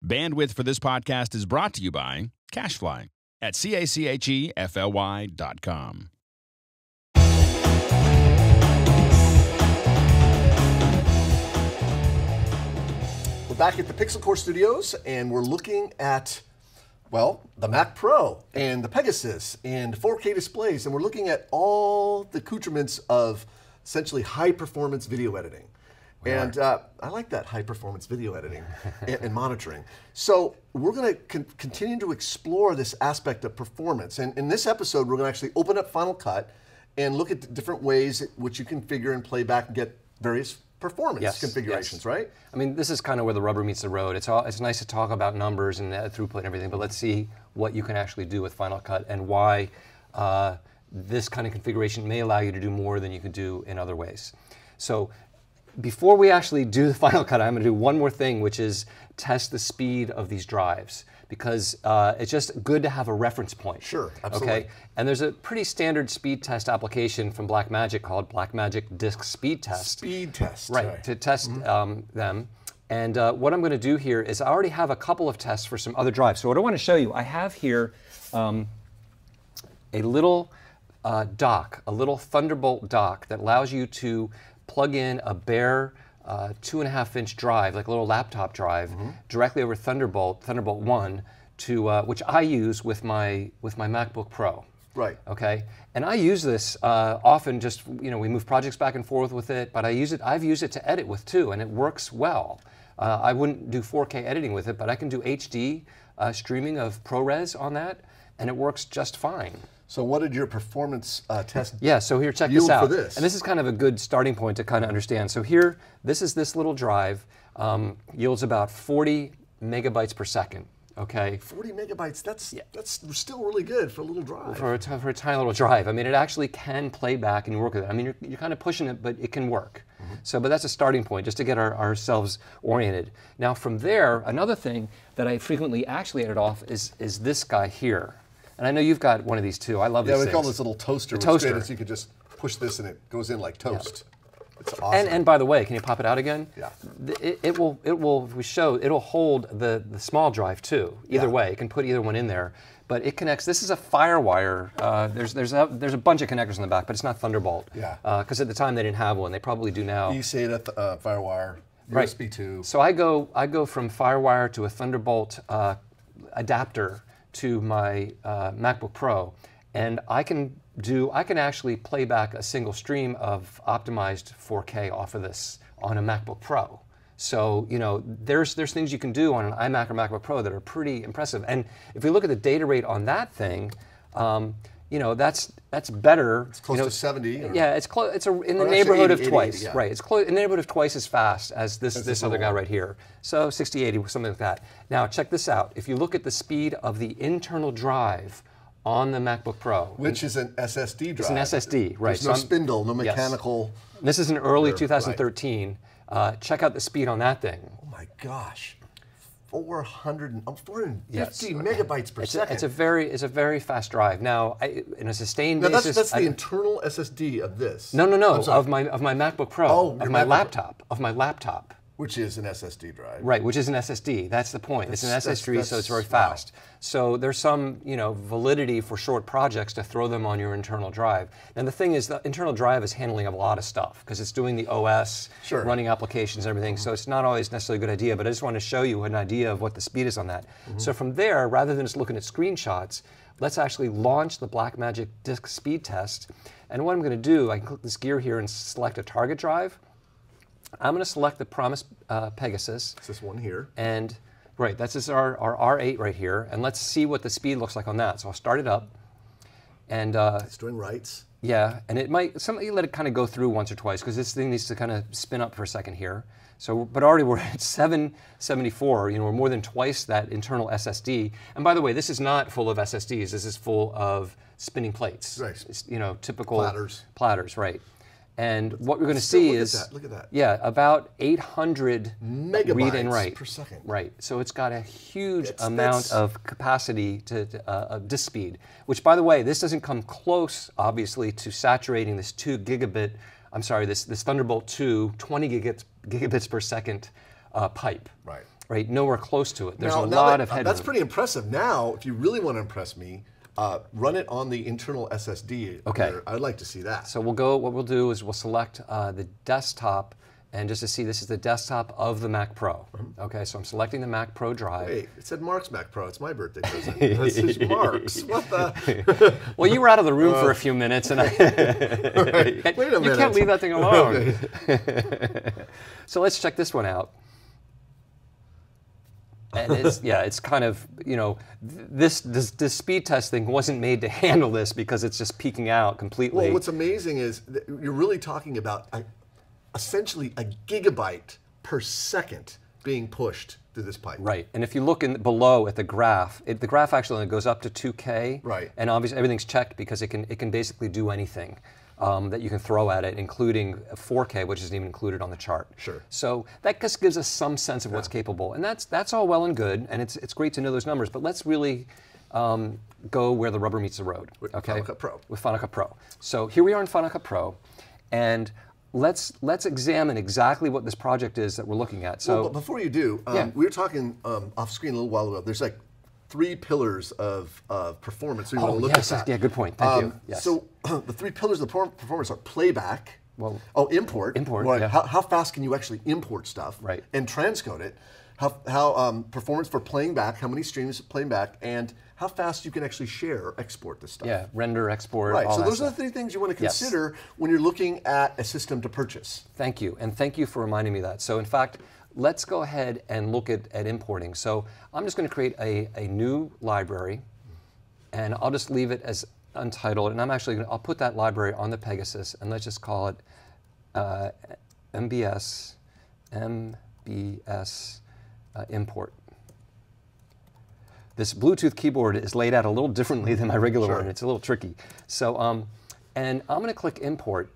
Bandwidth for this podcast is brought to you by CacheFly at CACHEFLY.com. We're back at the Pixel Core Studios, and we're looking at, well, the Mac Pro and the Pegasus and 4K displays, and we're looking at all the accoutrements of essentially high-performance video editing. And I like that high-performance video editing and monitoring. So we're going to continue to explore this aspect of performance. And in this episode, we're going to actually open up Final Cut and look at the different ways in which you configure and play back and get various performance configurations, right? I mean, this is kind of where the rubber meets the road. It's nice to talk about numbers and throughput and everything, but let's see what you can actually do with Final Cut and why this kind of configuration may allow you to do more than you could do in other ways. So before we actually do the Final Cut, I'm going to do one more thing, which is test the speed of these drives, because it's just good to have a reference point. Sure, absolutely. Okay, and there's a pretty standard speed test application from Blackmagic called Blackmagic Disk Speed Test. Speed test. Right, to test them. And what I'm going to do here is I already have a couple of tests for some other drives. So what I want to show you, I have here a little dock, a little Thunderbolt dock that allows you to plug in a bare 2.5-inch drive, like a little laptop drive, directly over Thunderbolt 1, to which I use with my MacBook Pro. Right. Okay. And I use this often. Just we move projects back and forth with it, but I've used it to edit with too, and it works well. I wouldn't do 4K editing with it, but I can do HD streaming of ProRes on that, and it works just fine. So what did your performance test Yeah, so here, check this out. for this? And this is kind of a good starting point to kind of understand. So here, this little drive yields about 40 megabytes per second. Okay. 40 megabytes. That's still really good for a little drive. For a tiny little drive. I mean, it actually can play back and work with it. I mean, you're kind of pushing it, but it can work. So, but that's a starting point, just to get ourselves oriented. Now, from there, another thing that I frequently actually edit off is this guy here. And I know you've got one of these too. I love this. Yeah, we call this little toaster. The toaster. So you could just push this and it goes in like toast. It's awesome. And by the way, can you pop it out again? Yeah. It'll hold the small drive too. Either way, it can put either one in there. But it connects. This is a FireWire. There's a bunch of connectors in the back, but it's not Thunderbolt. Yeah. Because at the time they didn't have one. They probably do now. eSATA, FireWire, Right. USB 2. So I go from FireWire to a Thunderbolt adapter to my MacBook Pro, and I can actually play back a single stream of optimized 4K off of this on a MacBook Pro. So there's things you can do on an iMac or MacBook Pro that are pretty impressive. And if we look at the data rate on that thing, that's better. It's close to 70. Yeah, it's close. It's in the neighborhood of twice. 80, yeah. Right. It's close in the neighborhood of twice as fast as this other guy right here. So 60, 80, something like that. Now check this out. If you look at the speed of the internal drive on the MacBook Pro, which is an SSD drive. It's an SSD, right? There's no spindle, no mechanical. Yes. This is an early 2013. Right. Check out the speed on that thing. Oh my gosh. 450 megabytes per second. It's a very fast drive. Now, in a sustained basis, that's the internal SSD of this. No, of my MacBook Pro, of my laptop. Which is an SSD drive. Right, which is an SSD. That's the point. It's an SSD, so it's very fast. So there's some, validity for short projects to throw them on your internal drive. And the thing is, the internal drive is handling a lot of stuff because it's doing the OS, running applications and everything. So it's not always necessarily a good idea, but I just want to show you an idea of what the speed is on that. So from there, rather than just looking at screenshots, let's actually launch the Blackmagic Disk Speed Test. And what I'm going to do, I can click this gear here and select a target drive. I'm going to select the promised Pegasus. It's this one here. And this is our R8 right here. And let's see what the speed looks like on that. So I'll start it up. And it's doing writes. Yeah, and it might, you let it kind of go through once or twice because this thing needs to kind of spin up for a second here. So, but already we're at 774, we're more than twice that internal SSD. And by the way, this is not full of SSDs. This is full of spinning plates. Right. It's, typical platters, right. And what we're going to see is, look at that. Yeah, about 800 megabytes read and write per second. Right. So it's got a huge amount of capacity of disk speed, which, by the way, this doesn't come close, obviously, to saturating this this Thunderbolt 2 20 gigabits per second pipe. Right. right? Nowhere close to it. There's Now, a lot of headroom. That's pretty impressive. Now, if you really want to impress me, run it on the internal SSD. Okay. Here. I'd like to see that. So what we'll do is we'll select the desktop, and just to see, this is the desktop of the Mac Pro. Okay, so I'm selecting the Mac Pro drive. Wait, it said Mark's Mac Pro. It's my birthday present. This is Mark's. What the? Well, you were out of the room for a few minutes, and Wait a minute. You can't leave that thing alone. Okay. So let's check this one out. And it's kind of, this speed test thing wasn't made to handle this because it's just peaking out completely. Well, what's amazing is that you're really talking about essentially a gigabyte per second being pushed through this pipe. Right, and if you look below at the graph, the graph actually only goes up to 2K. Right. And obviously everything's checked because it can basically do anything that you can throw at it, including 4K, which isn't even included on the chart. Sure. So that just gives us some sense of what's capable, and that's all well and good, and it's great to know those numbers. But let's really go where the rubber meets the road. With Final Cut Pro. With Final Cut Pro. So here we are in Final Cut Pro, and let's examine exactly what this project is that we're looking at. So but before you do, we were talking off screen a little while ago. There's like 3 pillars of performance. So you want to look at that. Yeah, good point. Thank you. Yes. So the 3 pillars of performance are playback. Well, import. Import. Right. Yeah. How fast can you actually import stuff? Right. And transcode it. How performance for playing back. How many streams playing back, and how fast you can actually share or export this stuff. Yeah, render, export. Right. All So that those stuff. are the 3 things you want to consider when you're looking at a system to purchase. Thank you, and thank you for reminding me of that. So in fact, let's go ahead and look at importing. So I'm just going to create a new library, and I'll just leave it as untitled, and I'll put that library on the Pegasus, and let's just call it MBS import. This Bluetooth keyboard is laid out a little differently than my regular one. It's a little tricky. So, and I'm going to click import.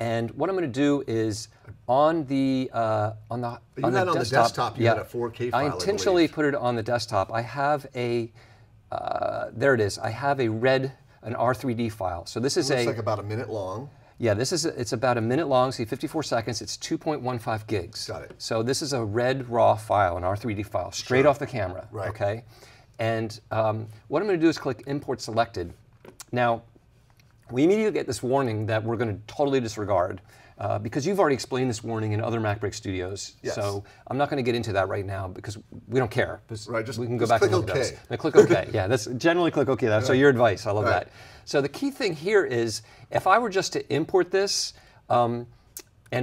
And what I'm going to do is on the desktop, you had a 4K file. I intentionally put it on the desktop. I have a there it is. I have an R3D file. So this is looks like about a minute long. Yeah, it's about a minute long, see 54 seconds, it's 2.15 gigs. Got it. So this is a red raw file, an R3D file, straight off the camera, right. Okay? And what I'm going to do is click Import Selected. Now, we immediately get this warning that we're going to totally disregard because you've already explained this warning in other MacBreak Studios. Yes. So I'm not going to get into that right now because we don't care. Right, we can go back and look at those. Now, click OK. Yeah, that's generally click OK. That's so your advice. I love that. So the key thing here is if I were just to import this, and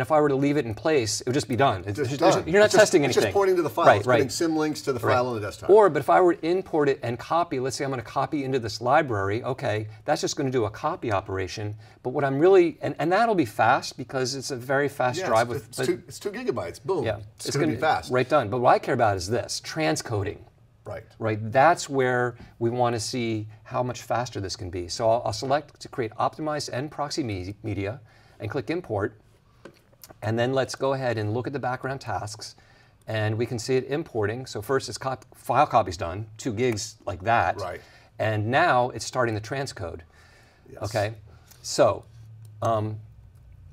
if I were to leave it in place, it would just be done. You're not testing anything. It's just pointing to the file. Right, it's putting symlinks to the file on the desktop. But if I were to import it and copy, let's say I'm going to copy into this library, okay, that's just going to do a copy operation. But what I'm really, and that'll be fast because it's a very fast drive. It's 2 gigabytes. Boom. Yeah, it's going to be fast. Right, done. But what I care about is this, transcoding. Right. Right. That's where we want to see how much faster this can be. So I'll select to create optimized and proxy media and click import. And then let's go ahead and look at the background tasks. And we can see it importing. So first it's file copy's done, 2 gigs like that. Right. And now it's starting the transcode. Yes. Okay. So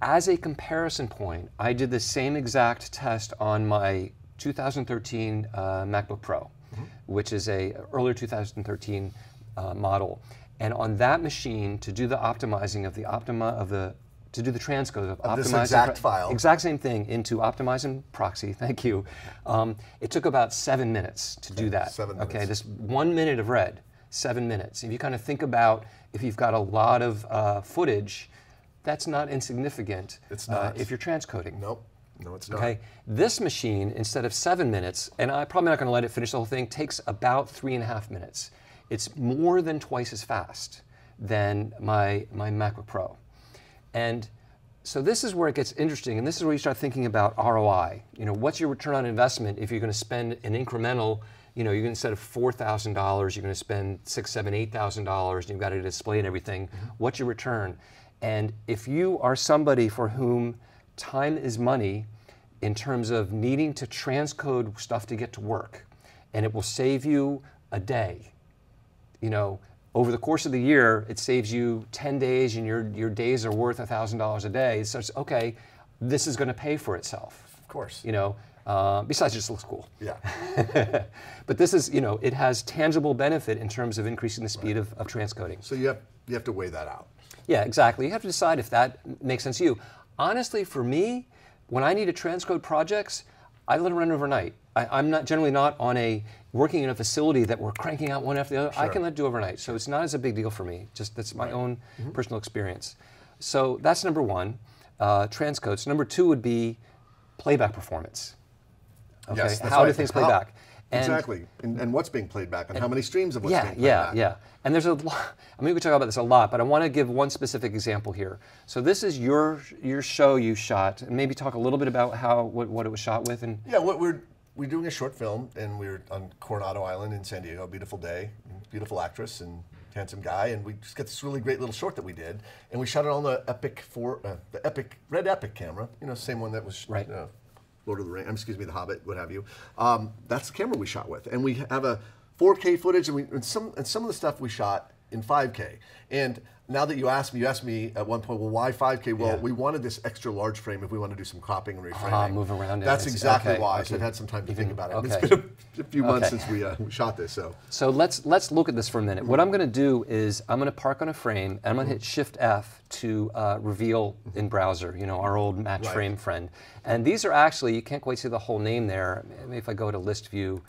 as a comparison point, I did the same exact test on my 2013 MacBook Pro, which is a earlier 2013 model. And on that machine, to do the optimizing of the to do the transcode of this exact file. Exact same thing into optimize and proxy, thank you. It took about 7 minutes to do that. 7 minutes. Okay, this 1 minute of read, 7 minutes. If you kind of think about if you've got a lot of footage, that's not insignificant. It's not. If you're transcoding. Nope. No, it's not. Okay, this machine, instead of 7 minutes, and I'm probably not going to let it finish the whole thing, takes about 3.5 minutes. It's more than twice as fast than my MacBook Pro. And so this is where it gets interesting, and this is where you start thinking about ROI. You know, what's your return on investment if you're going to spend an incremental, you're going to, instead of $4,000, you're going to spend $6,000, $7,000, $8,000, and you've got a display and everything. What's your return? And if you are somebody for whom time is money in terms of needing to transcode stuff to get to work, and it will save you a day, over the course of the year, it saves you 10 days and your days are worth $1,000 a day. So it's, okay, this is going to pay for itself. Of course. Besides, it just looks cool. Yeah. But this is, it has tangible benefit in terms of increasing the speed of transcoding. So you have to weigh that out. Yeah, exactly. You have to decide if that makes sense to you. Honestly, for me, when I need to transcode projects, I let it run overnight. I'm not generally not working in a facility that we're cranking out one after the other. Sure. I can let it do overnight. So it's not as a big deal for me. Just that's my own personal experience. So that's number one, transcode. So number two would be playback performance. Okay, yes, that's how right. do things play back? Exactly, and what's being played back, and how many streams of what's being played back. Yeah. And there's a lot, we talk about this a lot, but I want to give one specific example here. So this is your show you shot, and maybe talk a little bit about what it was shot with. And yeah, we're doing a short film, and we're on Coronado Island in San Diego. Beautiful day, beautiful actress, and handsome guy, and we just got this really great little short that we did, and we shot it on the Red Epic camera. Same one that was right. Lord of the Rings, excuse me, The Hobbit, what have you. That's the camera we shot with, and we have a 4K footage, and some of the stuff we shot in 5K. And now that you asked me at one point, well, why 5K? Well, we wanted this extra large frame if we want to do some cropping and reframing. Move around it. That's exactly why. Okay. So I've had some time to think about it. Okay. It's been a few months since we shot this. So let's look at this for a minute. What I'm going to do is I'm going to park on a frame, and I'm going to hit Shift F to reveal in browser, our old match frame friend. And these are actually, you can't quite see the whole name there. Maybe if I go to list view,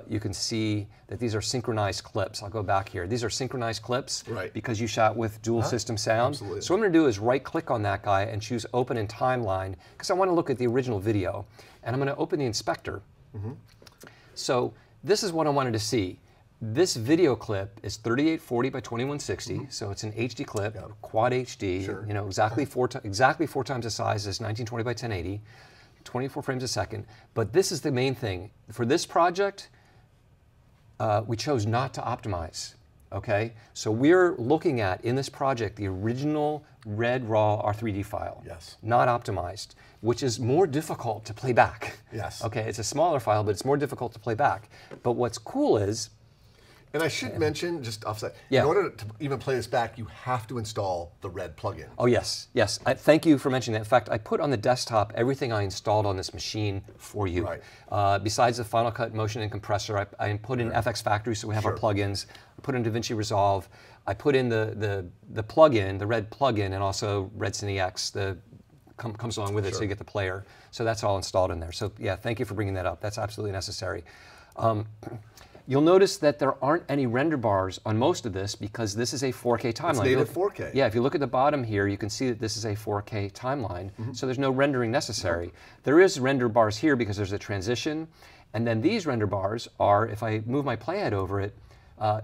you can see that these are synchronized clips. I'll go back here. These are synchronized clips because you shot with dual system sound. Absolutely. So what I'm going to do is right-click on that guy and choose Open in Timeline, because I want to look at the original video. And I'm going to open the inspector. So this is what I wanted to see. This video clip is 3840 by 2160, so it's an HD clip, quad HD. Sure. Exactly four times the size as 1920 by 1080. 24 frames a second, but this is the main thing. For this project, we chose not to optimize, okay? So we're looking at, in this project, the original red raw R3D file. Yes. Not optimized, which is more difficult to play back. Yes. Okay, it's a smaller file, but it's more difficult to play back. But what's cool is, and I should mention, just offset, in order to even play this back, you have to install the Red plugin. Oh yes, yes. Thank you for mentioning that. In fact, I put on the desktop everything I installed on this machine for you. Right. Besides the Final Cut Motion and Compressor, I put in FX Factory, so we have our plugins. I put in DaVinci Resolve. I put in the plugin, the Red plugin, and also Red Cine X. Comes along with it, so you get the player. So that's all installed in there. So yeah, thank you for bringing that up. That's absolutely necessary. You'll notice that there aren't any render bars on most of this because this is a 4K timeline. It's native 4K. Yeah, if you look at the bottom here, you can see that this is a 4K timeline, so there's no rendering necessary. There is render bars here because there's a transition, and then these render bars are, if I move my playhead over it,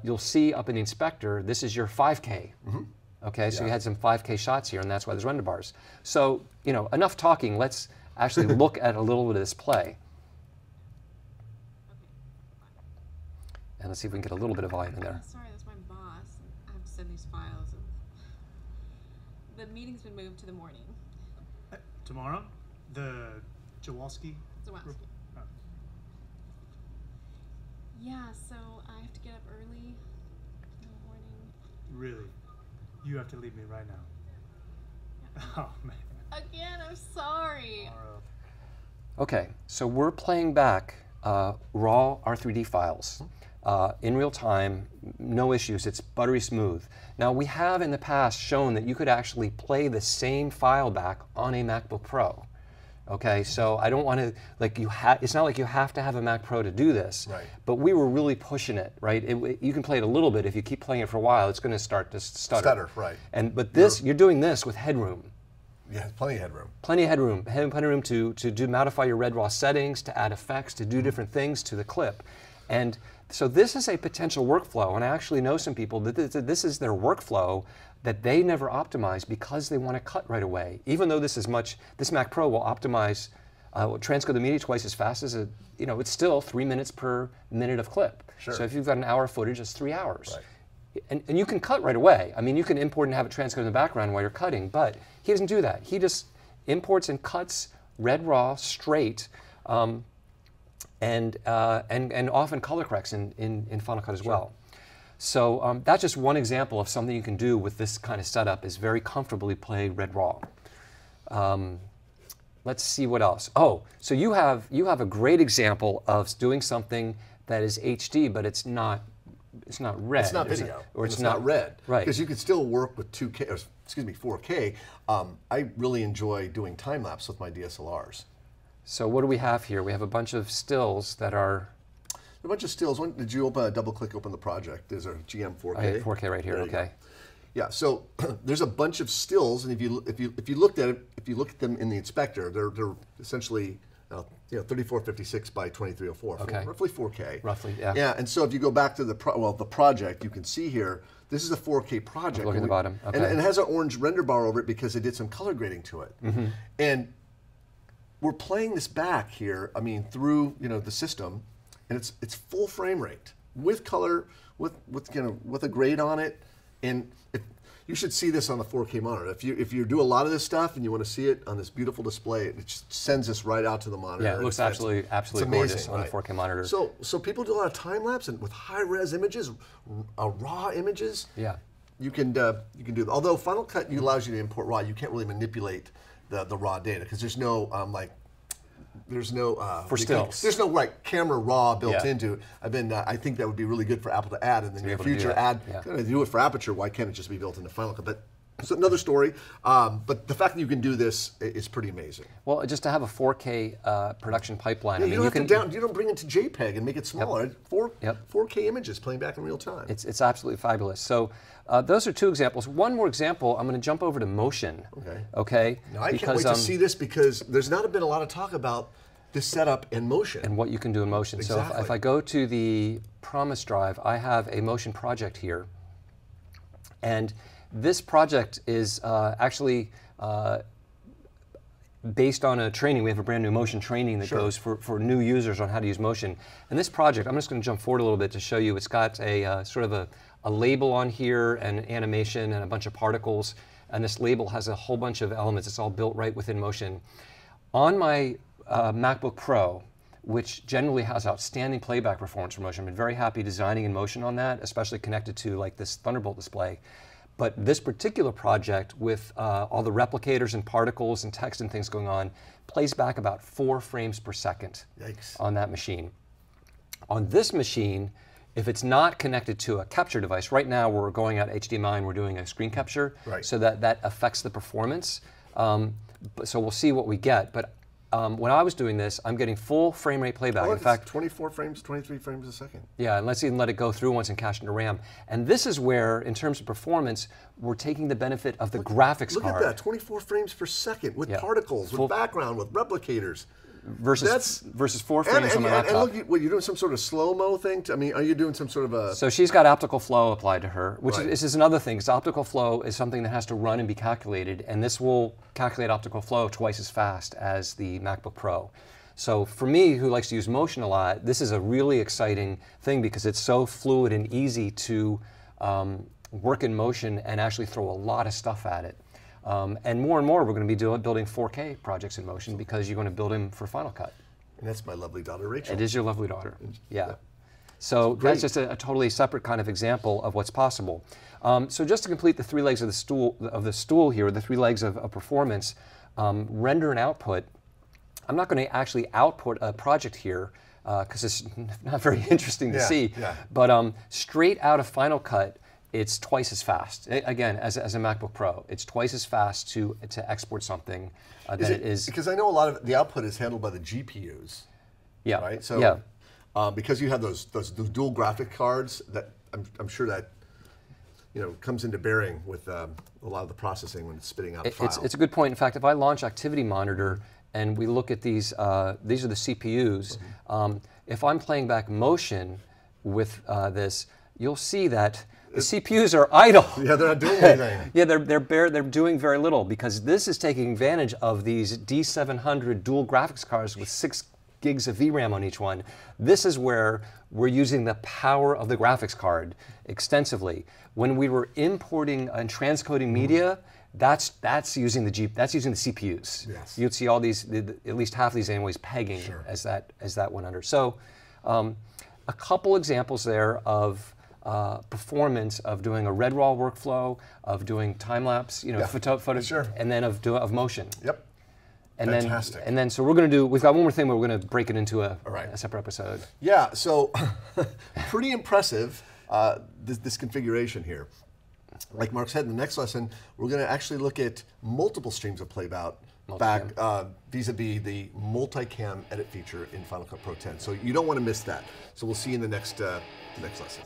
you'll see up in the inspector, this is your 5K. Okay, so you had some 5K shots here, and that's why there's render bars. So, enough talking, let's actually look at a little bit of this play. And let's see if we can get a little bit of volume in there. Sorry, that's my boss. I have to send these files. The meeting's been moved to the morning. Tomorrow? The Jaworski? Zawalski. Oh. Yeah, so I have to get up early in the morning. Really? You have to leave me right now. Oh, man. Again, I'm sorry. Okay, so we're playing back raw R3D files. In real time, no issues, it's buttery smooth. Now we have in the past shown that you could actually play the same file back on a MacBook Pro. Okay, so I don't want to, it's not like you have to have a Mac Pro to do this, but we were really pushing it, right? You can play it a little bit. If you keep playing it for a while, it's going to start to stutter. Right. But this, you're doing this with headroom. Yeah, plenty of headroom. Plenty of headroom. Plenty of room to modify your red raw settings, to add effects, to do different things to the clip. And so this is a potential workflow, and I actually know some people that this is their workflow that they never optimize because they want to cut right away. Even though this Mac Pro will optimize, transcode the media twice as fast as it's still 3 minutes per minute of clip. Sure. So if you've got an hour of footage, it's 3 hours. Right. And you can cut right away. I mean, you can import and have it transcode in the background while you're cutting, but he doesn't do that. He just imports and cuts red raw straight. And often color corrects in Final Cut as well. So that's just one example of something you can do with this kind of setup, is very comfortably play red raw. let's see what else. Oh, so you have a great example of doing something that is HD, but it's not red. It's not video, or it's not red. Right. Because you could still work with 2K, or, excuse me, 4K. I really enjoy doing time lapse with my DSLRs. So what do we have here? We have a bunch of stills that are. A bunch of stills. Did you double click open the project? There's a GM 4K. I have 4K right here. Okay. Yeah. So there's a bunch of stills, and if you looked at it, if you look at them in the inspector, they're essentially 3456 by 2304, okay. Roughly 4K. Roughly, yeah. Yeah. And so if you go back to the project, you can see here. This is a 4K project. Look at the bottom. Okay. And it has an orange render bar over it because they did some color grading to it. Mm-hmm. And we're playing this back here. I mean, through the system. And it's full frame rate with color, with a grade on it, and you should see this on the 4K monitor. If you do a lot of this stuff and you want to see it on this beautiful display, it just sends this right out to the monitor. Yeah, it looks absolutely gorgeous on the 4K monitor. So people do a lot of time lapse and with high res images, raw images. Yeah, you can do. Although Final Cut allows you to import raw, you can't really manipulate the raw data because there's no there's no for stills. There's no camera raw built into it. I think that would be really good for Apple to add in the near future. Do it for Aperture. Why can't it just be built into Final Cut? But it's another story. But the fact that you can do this is pretty amazing. Well, just to have a 4K production pipeline. Yeah, you don't bring it to JPEG and make it smaller. Yep. 4K images playing back in real time. It's absolutely fabulous. So those are two examples. One more example. I'm going to jump over to motion. Okay. Now, I can't wait to see this because there's not been a lot of talk about this setup in motion. And what you can do in motion. Exactly. So if I go to the Promise drive, I have a motion project here. And this project is actually based on a training. We have a brand new motion training that goes for new users on how to use motion. And this project, I'm just going to jump forward a little bit to show you, it's got a sort of a label on here and an animation and a bunch of particles. And this label has a whole bunch of elements. It's all built right within motion. On my MacBook Pro, which generally has outstanding playback performance for motion. I've been very happy designing in motion on that, especially connected to like this Thunderbolt display. But this particular project with all the replicators and particles and text and things going on plays back about 4 frames per second on that machine. On this machine, if it's not connected to a capture device, right now we're going out HDMI and we're doing a screen capture, so that affects the performance. So we'll see what we get. But when I was doing this, I'm getting full frame rate playback. Oh, in fact, 24 frames, 23 frames a second. Yeah, and let's even let it go through once and cache into RAM. And this is where, in terms of performance, we're taking the benefit of the graphics card. Look at that, 24 frames per second with particles, with background, with replicators. Versus 4 frames on my laptop. And look, what, you're doing some sort of slow-mo thing? I mean, are you doing some sort of a... So she's got optical flow applied to her, which is another thing, because optical flow is something that has to run and be calculated, and this will calculate optical flow twice as fast as the MacBook Pro. So for me, who likes to use motion a lot, this is a really exciting thing because it's so fluid and easy to work in motion and actually throw a lot of stuff at it. And more we're going to be building 4K projects in motion because you're going to build them for Final Cut. And that's my lovely daughter, Rachel. It is your lovely daughter. Yeah. So that's just a totally separate kind of example of what's possible. So just to complete the 3 legs of the stool here, the 3 legs of performance, render and output. I'm not going to actually output a project here because it's not very interesting to see. But straight out of Final Cut, it's twice as fast. Again, as a MacBook Pro, it's twice as fast to export something than it is. Because I know a lot of the output is handled by the GPUs. Yeah. Right. So because you have those dual graphic cards, that I'm sure that comes into bearing with a lot of the processing when it's spitting out a file. It's a good point. In fact, if I launch Activity Monitor and we look at these are the CPUs. If I'm playing back motion with this, you'll see that the CPUs are idle. Yeah, they're not doing anything. Yeah, they're doing very little because this is taking advantage of these D700 dual graphics cards with 6 gigs of VRAM on each one. This is where we're using the power of the graphics card extensively. When we were importing and transcoding media, that's using the CPUs. Yes. You'd see all these, at least half of these anyways, pegging as that went under. So a couple examples there of performance of doing a red raw workflow, of doing time lapse, photo, and then of motion. Yep. And Fantastic. then so we're going to do, we've got one more thing, but we're going to break it into a separate episode. Yeah, so pretty impressive, this configuration here. Like Mark said, in the next lesson, we're going to actually look at multiple streams of playback vis-a-vis the multicam edit feature in Final Cut Pro 10. So you don't want to miss that. So we'll see you in the next lesson.